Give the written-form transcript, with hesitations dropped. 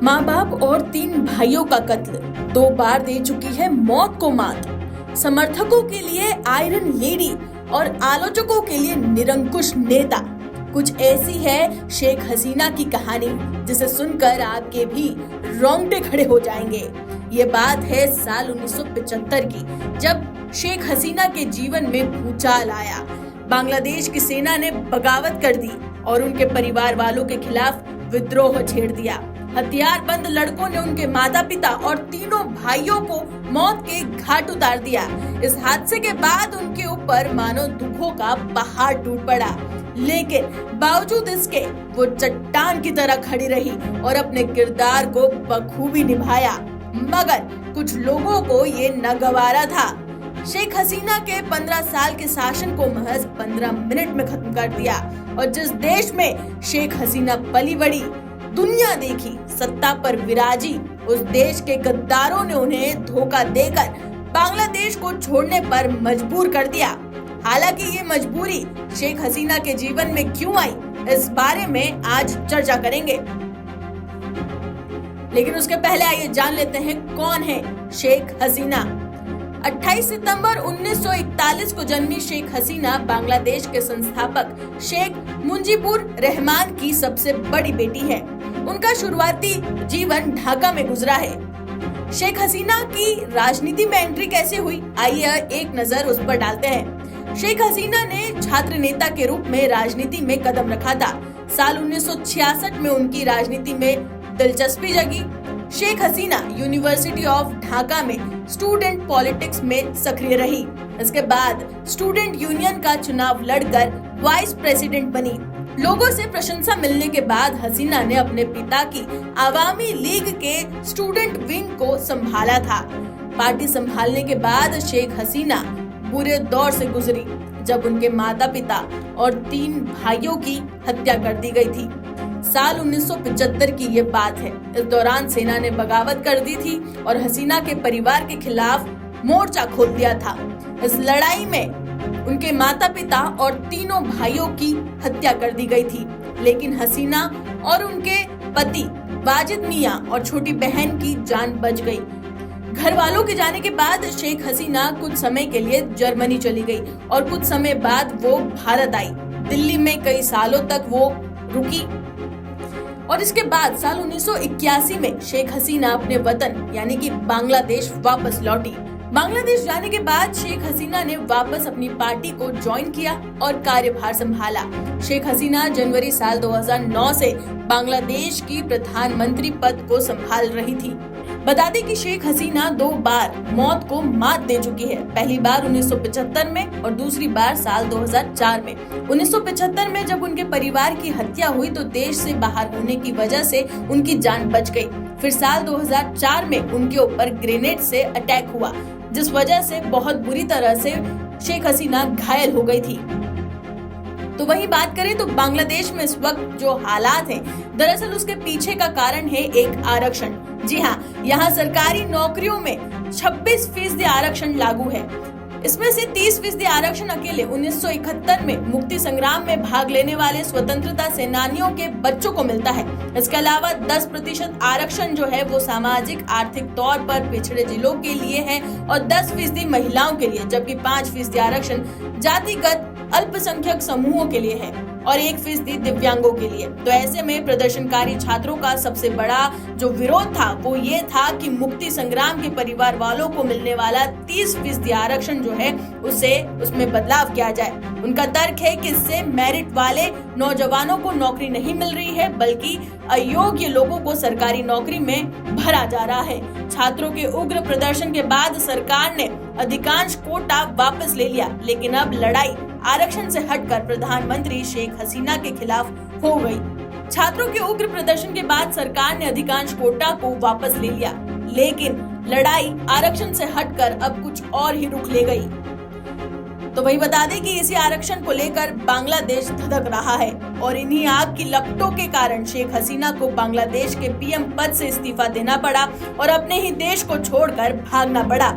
माँ बाप और 3 भाइयों का कत्ल, 2 बार दे चुकी है मौत को मात। समर्थकों के लिए आयरन लेडी और आलोचकों के लिए निरंकुश नेता। कुछ ऐसी है शेख हसीना की कहानी जिसे सुनकर आपके भी रोंगटे खड़े हो जाएंगे। ये बात है साल 1975 की, जब शेख हसीना के जीवन में भूचाल आया। बांग्लादेश की सेना ने बगावत कर दी और उनके परिवार वालों के खिलाफ विद्रोह छेड़ दिया। हथियारबंद लड़कों ने उनके माता पिता और तीनों भाइयों को मौत के घाट उतार दिया। इस हादसे के बाद उनके ऊपर मानो दुखों का पहाड़ टूट पड़ा, लेकिन बावजूद इसके वो चट्टान की तरह खड़ी रही और अपने किरदार को बखूबी निभाया। मगर कुछ लोगों को ये नागवारा था। शेख हसीना के 15 साल के शासन को महज 15 मिनट में खत्म कर दिया और जिस देश में शेख हसीना पली बड़ी, दुनिया देखी, सत्ता पर विराजी, उस देश के गद्दारों ने उन्हें धोखा देकर बांग्लादेश को छोड़ने पर मजबूर कर दिया। हालांकि ये मजबूरी शेख हसीना के जीवन में क्यों आई, इस बारे में आज चर्चा करेंगे। लेकिन उसके पहले आइए जान लेते हैं कौन है शेख हसीना। 28 सितंबर 1941 को जन्मी शेख हसीना बांग्लादेश के संस्थापक शेख मुजीबुर रहमान की सबसे बड़ी बेटी है। उनका शुरुआती जीवन ढाका में गुजरा है। शेख हसीना की राजनीति में एंट्री कैसे हुई, आइए एक नजर उस पर डालते हैं। शेख हसीना ने छात्र नेता के रूप में राजनीति में कदम रखा था। साल 1966 में उनकी राजनीति में दिलचस्पी जगी। शेख हसीना यूनिवर्सिटी ऑफ ढाका में स्टूडेंट पॉलिटिक्स में सक्रिय रही। इसके बाद स्टूडेंट यूनियन का चुनाव लड़कर वाइस प्रेसिडेंट बनी। लोगों से प्रशंसा मिलने के बाद हसीना ने अपने पिता की आवामी लीग के स्टूडेंट विंग को संभाला था। पार्टी संभालने के बाद शेख हसीना बुरे दौर से गुजरी, जब उनके माता पिता और 3 भाइयों की हत्या कर दी गई थी। साल 1975 की ये बात है। इस दौरान सेना ने बगावत कर दी थी और हसीना के परिवार के खिलाफ मोर्चा खोल दिया था। इस लड़ाई में उनके माता पिता और तीनों भाइयों की हत्या कर दी गई थी, लेकिन हसीना और उनके पति वाजिद मियां और छोटी बहन की जान बच गई। घर वालों के जाने के बाद शेख हसीना कुछ समय के लिए जर्मनी चली गई और कुछ समय बाद वो भारत आई। दिल्ली में कई सालों तक वो रुकी और इसके बाद साल 1981 में शेख हसीना अपने वतन यानी कि बांग्लादेश वापस लौटी। बांग्लादेश जाने के बाद शेख हसीना ने वापस अपनी पार्टी को ज्वाइन किया और कार्यभार संभाला। शेख हसीना जनवरी साल 2009 से बांग्लादेश की प्रधानमंत्री पद को संभाल रही थी। बता दें कि शेख हसीना 2 बार मौत को मात दे चुकी है। पहली बार 1975 में और दूसरी बार साल 2004 में। 1975 में जब उनके परिवार की हत्या हुई तो देश से बाहर होने की वजह से उनकी जान बच गई। फिर साल 2004 में उनके ऊपर ग्रेनेड से अटैक हुआ, जिस वजह से बहुत बुरी तरह से शेख हसीना घायल हो गई थी। तो वही बात करें तो बांग्लादेश में इस वक्त जो हालात हैं, दरअसल उसके पीछे का कारण है एक आरक्षण। जी हाँ, यहाँ सरकारी नौकरियों में 26% आरक्षण लागू है। इसमें से 30% आरक्षण अकेले 1971 में मुक्ति संग्राम में भाग लेने वाले स्वतंत्रता सेनानियों के बच्चों को मिलता है। इसके अलावा 10% आरक्षण जो है वो सामाजिक आर्थिक तौर पर पिछड़े जिलों के लिए है और 10% महिलाओं के लिए, जबकि 5% आरक्षण जातिगत अल्पसंख्यक समूहों के लिए है और 1% दिव्यांगों के लिए। तो ऐसे में प्रदर्शनकारी छात्रों का सबसे बड़ा जो विरोध था वो ये था कि मुक्ति संग्राम के परिवार वालों को मिलने वाला 30% आरक्षण जो है उसमें बदलाव किया जाए। उनका तर्क है कि इससे मेरिट वाले नौजवानों को नौकरी नहीं मिल रही है, बल्कि अयोग्य लोगों को सरकारी नौकरी में भरा जा रहा है। छात्रों के उग्र प्रदर्शन के बाद सरकार ने अधिकांश कोटा वापस ले लिया, लेकिन अब लड़ाई आरक्षण से हटकर प्रधानमंत्री शेख हसीना के खिलाफ हो गई। छात्रों के उग्र प्रदर्शन के बाद सरकार ने अधिकांश कोटा को वापस ले लिया, लेकिन लड़ाई आरक्षण से हटकर अब कुछ और ही रुख ले गई। तो वही बता दें कि इसी आरक्षण को लेकर बांग्लादेश धधक रहा है और इन्हीं आग की लपटों के कारण शेख हसीना को बांग्लादेश के पीएम पद से इस्तीफा देना पड़ा और अपने ही देश को छोड़कर भागना पड़ा।